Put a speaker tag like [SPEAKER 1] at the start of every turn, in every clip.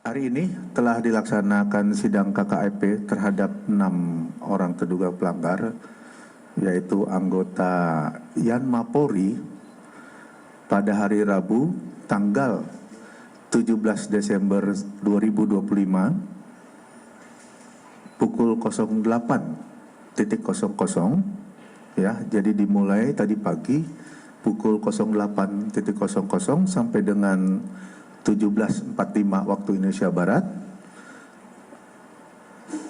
[SPEAKER 1] Hari ini telah dilaksanakan sidang KKEP terhadap 6 orang terduga pelanggar, yaitu anggota Yanma Polri pada hari Rabu tanggal 17 Desember 2025 pukul 08.00 ya. Jadi dimulai tadi pagi pukul 08.00 sampai dengan 17.45 waktu Indonesia Barat.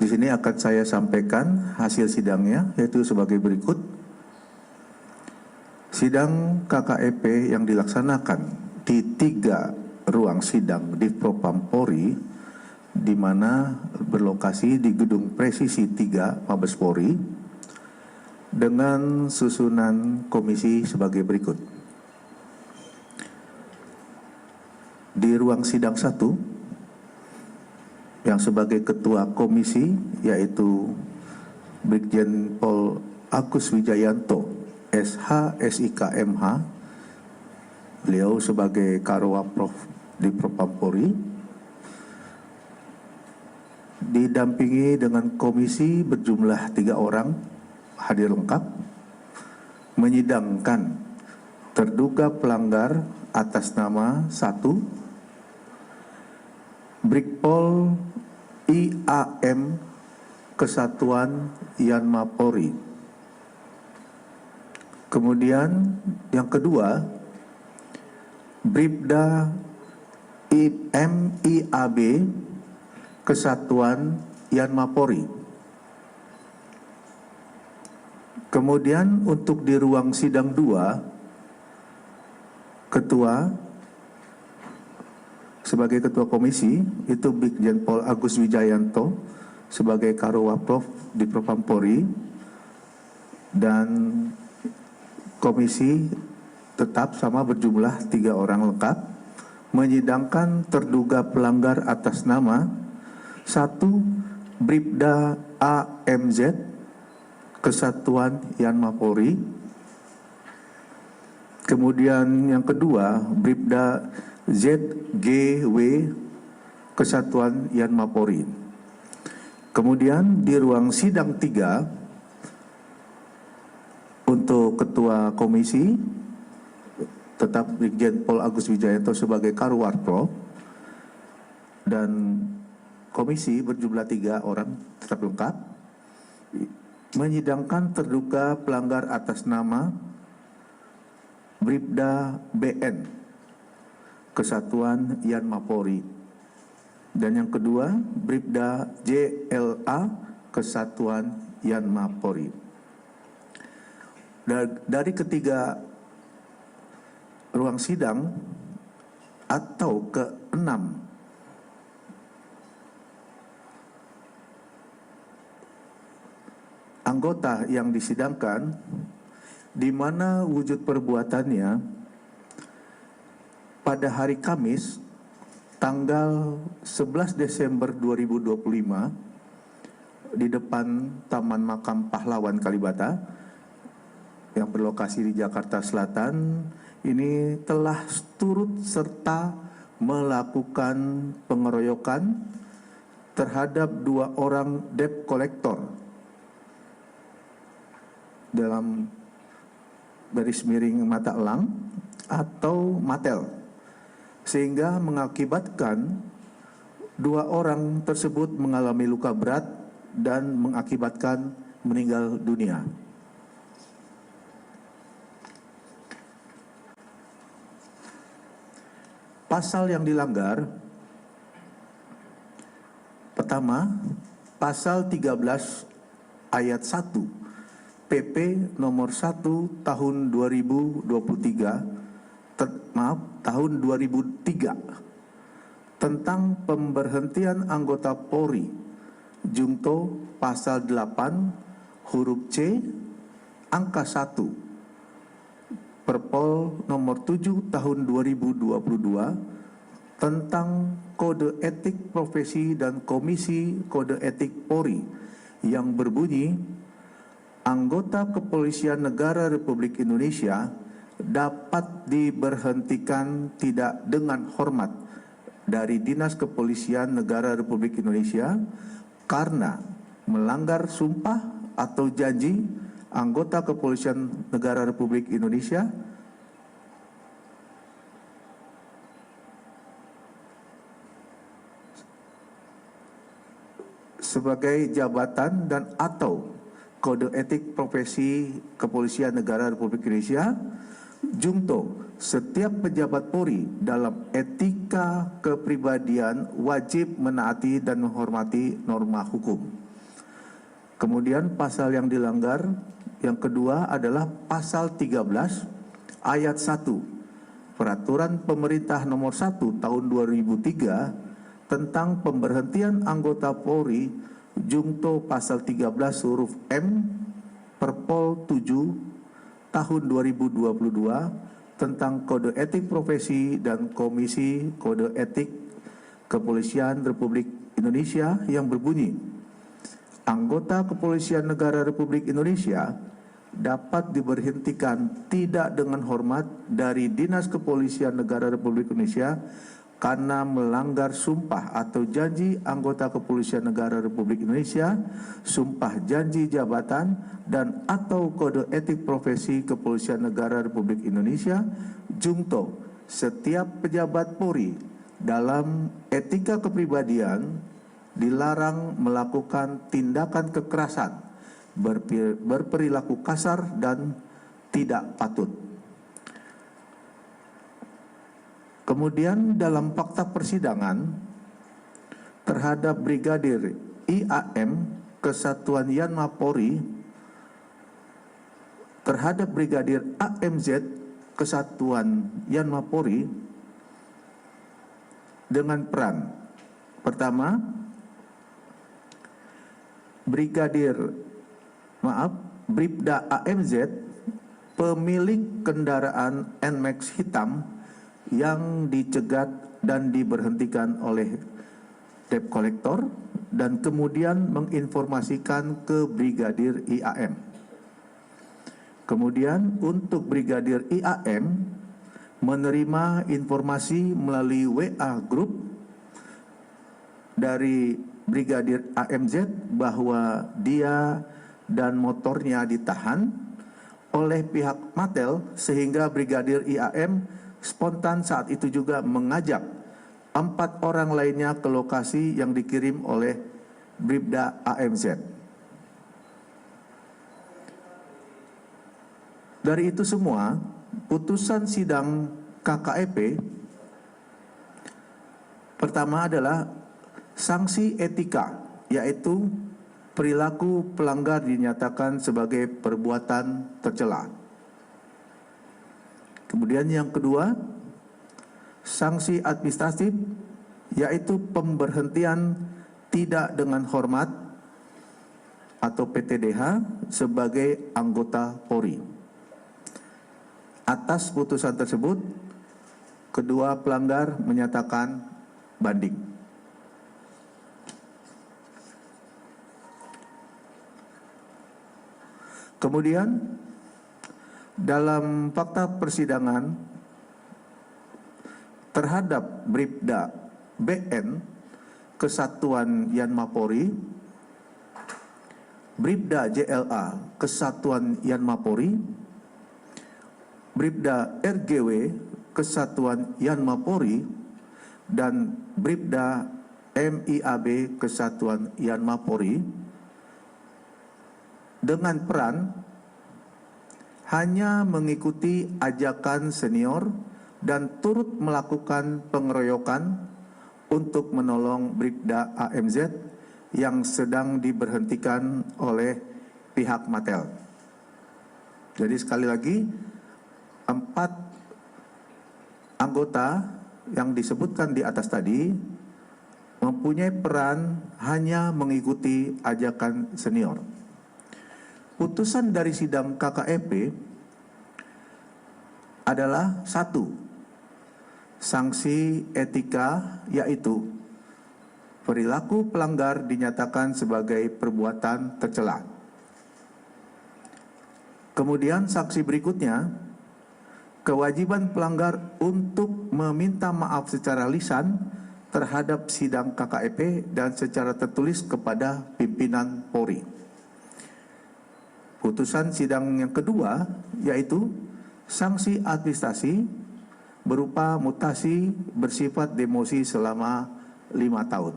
[SPEAKER 1] Di sini akan saya sampaikan hasil sidangnya, yaitu sebagai berikut. Sidang KKEP yang dilaksanakan di 3 ruang sidang di Propam Polri, di mana berlokasi di Gedung Presisi 3 Mabes Polri, dengan susunan komisi sebagai berikut. Di ruang sidang 1 yang sebagai ketua komisi yaitu Brigjen Pol Agus Wijayanto SH SIK MH, beliau sebagai Karowaprof di Propam Polri, didampingi dengan komisi berjumlah 3 orang hadir lengkap, menyidangkan terduga pelanggar atas nama 1 Brigpol IAM Kesatuan Yanma Polri. Kemudian yang kedua, Bribda MIAB Kesatuan Yanma Polri. Kemudian untuk di ruang sidang 2, sebagai ketua komisi itu Brigjen Pol Agus Wijayanto sebagai Karowaprof di Propam Polri, dan komisi tetap sama berjumlah 3 orang lengkap, menyidangkan terduga pelanggar atas nama 1 Bribda AMZ Kesatuan Yanma Polri. Kemudian yang kedua, Bribda ZGW Kesatuan Yanma Polri. Kemudian di ruang sidang 3 untuk ketua komisi tetap Brigjen Pol Agus Wijayanto sebagai Karowaprof, dan komisi berjumlah 3 orang tetap lengkap, menyidangkan terduga pelanggar atas nama Bribda BN Kesatuan Yanma Polri, dan yang kedua Bribda JLA Kesatuan Yanma Polri. Dari ketiga ruang sidang atau ke-6 anggota yang disidangkan, di mana wujud perbuatannya pada hari Kamis tanggal 11 Desember 2025 di depan Taman Makam Pahlawan Kalibata yang berlokasi di Jakarta Selatan ini telah turut serta melakukan pengeroyokan terhadap 2 orang debt collector dalam garis miring mata elang atau matel, sehingga mengakibatkan 2 orang tersebut mengalami luka berat dan mengakibatkan meninggal dunia. Pasal yang dilanggar, pertama, pasal 13 ayat 1 PP nomor 1 tahun 2023 tahun 2003 tentang pemberhentian anggota Polri, Junto pasal 8 huruf C angka 1 Perpol nomor 7 tahun 2022 tentang kode etik profesi dan komisi kode etik Polri yang berbunyi, anggota Kepolisian Negara Republik Indonesia dapat diberhentikan tidak dengan hormat dari Dinas Kepolisian Negara Republik Indonesia karena melanggar sumpah atau janji anggota Kepolisian Negara Republik Indonesia sebagai jabatan dan atau kode etik profesi Kepolisian Negara Republik Indonesia. Junto, setiap pejabat Polri dalam etika kepribadian wajib menaati dan menghormati norma hukum. Kemudian pasal yang dilanggar yang kedua adalah pasal 13 ayat 1 Peraturan Pemerintah Nomor 1 Tahun 2003 tentang pemberhentian anggota Polri, junto pasal 13 huruf M Perpol 7 tahun 2022 tentang kode etik profesi dan Komisi Kode Etik Kepolisian Republik Indonesia yang berbunyi, anggota Kepolisian Negara Republik Indonesia dapat diberhentikan tidak dengan hormat dari Dinas Kepolisian Negara Republik Indonesia karena melanggar sumpah atau janji anggota Kepolisian Negara Republik Indonesia, sumpah janji jabatan dan atau kode etik profesi Kepolisian Negara Republik Indonesia. Junto, setiap pejabat Polri dalam etika kepribadian dilarang melakukan tindakan kekerasan, berperilaku kasar dan tidak patut. Kemudian dalam fakta persidangan terhadap Brigadir IAM Kesatuan Yanma Polri, terhadap Brigadir AMZ Kesatuan Yanma Polri dengan peran pertama, Bribda AMZ pemilik kendaraan NMAX hitam yang dicegat dan diberhentikan oleh debt collector dan kemudian menginformasikan ke Brigadir IAM. Kemudian untuk Brigadir IAM menerima informasi melalui WA Group dari Brigadir AMZ bahwa dia dan motornya ditahan oleh pihak Matel, sehingga Brigadir IAM spontan saat itu juga mengajak 4 orang lainnya ke lokasi yang dikirim oleh Bribda AMZ. Dari itu semua, putusan sidang KKEP pertama adalah sanksi etika, yaitu perilaku pelanggar dinyatakan sebagai perbuatan tercela. Kemudian yang kedua, sanksi administratif, yaitu pemberhentian tidak dengan hormat atau PTDH sebagai anggota Polri. Atas putusan tersebut, kedua pelanggar menyatakan banding. Kemudian dalam fakta persidangan terhadap Bribda BN Kesatuan Yanma Polri, Bribda JLA Kesatuan Yanma Polri, Bribda RGW Kesatuan Yanma Polri, dan Bribda MIAB Kesatuan Yanma Polri dengan peran hanya mengikuti ajakan senior dan turut melakukan pengeroyokan untuk menolong Bribda AMZ yang sedang diberhentikan oleh pihak Matel. Jadi sekali lagi, 4 anggota yang disebutkan di atas tadi mempunyai peran hanya mengikuti ajakan senior. Putusan dari sidang KKEP adalah 1, sanksi etika, yaitu perilaku pelanggar dinyatakan sebagai perbuatan tercela. Kemudian sanksi berikutnya, kewajiban pelanggar untuk meminta maaf secara lisan terhadap sidang KKEP dan secara tertulis kepada pimpinan Polri. Putusan sidang yang kedua yaitu sanksi administrasi berupa mutasi bersifat demosi selama 5 tahun.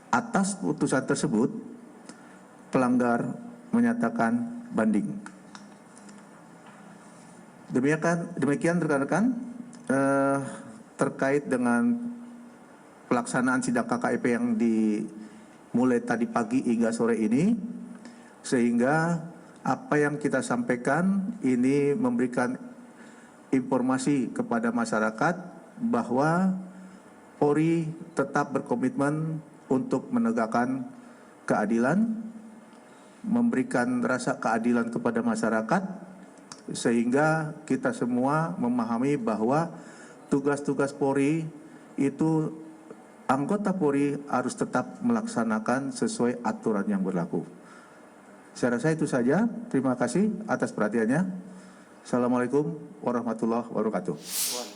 [SPEAKER 1] Atas putusan tersebut, pelanggar menyatakan banding. Demikian rekan-rekan terkait dengan pelaksanaan sidang KKEP yang dimulai tadi pagi hingga sore ini, sehingga apa yang kita sampaikan ini memberikan informasi kepada masyarakat bahwa Polri tetap berkomitmen untuk menegakkan keadilan, memberikan rasa keadilan kepada masyarakat, sehingga kita semua memahami bahwa tugas-tugas Polri itu, anggota Polri harus tetap melaksanakan sesuai aturan yang berlaku. Saya rasa itu saja. Terima kasih atas perhatiannya. Assalamualaikum warahmatullahi wabarakatuh.